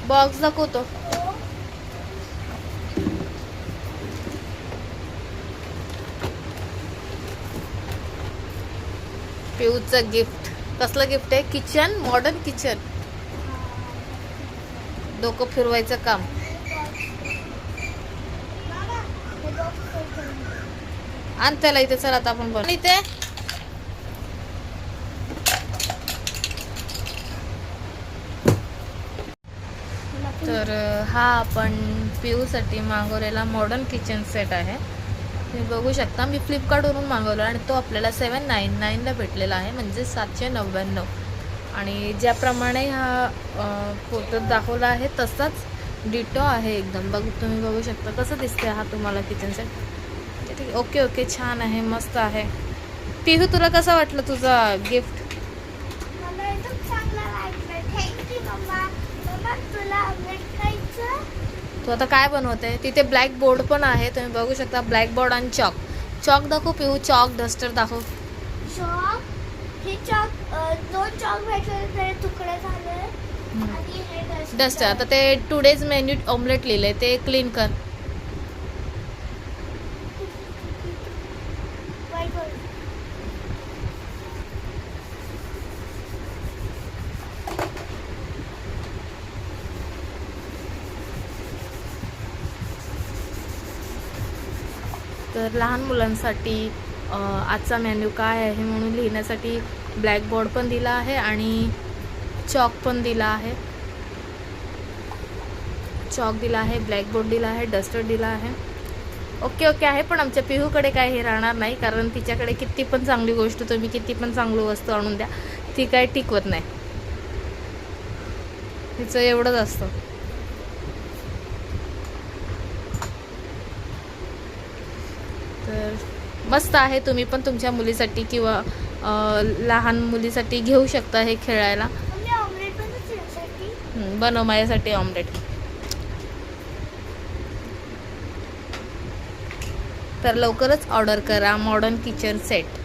Box दाखवतो. पिऊचं gift. कसलं gift आहे? Kitchen, modern kitchen. डोकं फिरवायचं काम. आण त्याला इथे. चल आता आपण बनवू इथे. तर हा आपण पिऊसाठी मागवलेला मॉडर्न किचन सेट आहे. तुम्ही बघू शकता. मी फ्लिपकार्टवरून मागवला आणि तो आपल्याला 799ला भेटलेला आहे, म्हणजे 799. आणि ज्याप्रमाणे हा फोटोत दाखवला आहे तसाच डिटो आहे एकदम. तुम्ही बघू शकता कसं दिसते हा तुम्हाला किचन सेट. ओके ओके, छान आहे, मस्त आहे. पिहू, तुला कसं वाटलं तुझा गिफ्ट? तू आता काय बनवते? तिथे ब्लॅक बोर्ड पण आहे, तुम्ही बघू शकता. ब्लॅक बोर्ड आणि चॉक दाखव पिहू. चॉक डस्टर दाखव. दोन चॉक भेटले, तुकडे झाले आणि हे डस्टर. आता ते टुडेज मेन्यू ऑमलेट लिहिलंय, ते क्लीन कर. तर लहान मुलांसाठी आजचा मेन्यू काय आहे म्हणून लिहिण्यासाठी ब्लॅकबोर्ड पण दिला आहे आणि चॉक पण दिला आहे. चॉक दिला आहे, ब्लॅकबोर्ड दिला आहे, डस्टर दिला आहे. ओके ओके आहे. पण आमच्या पिहूकडे काय हे राहणार नाही, कारण तिच्याकडे किती पण चांगली गोष्ट, तुम्ही किती पण चांगली वस्तू आणून द्या, ती काय टिकवत नाही. तिचं एवढंच असतं. तर मस्त आहे. तुम्ही पण तुमच्या मुलीसाठी किंवा लहान मुलीसाठी घेऊ शकता हे खेळायला. बनव माझ्यासाठी ऑमलेट. तर लवकरच ऑर्डर करा मॉडर्न किचन सेट.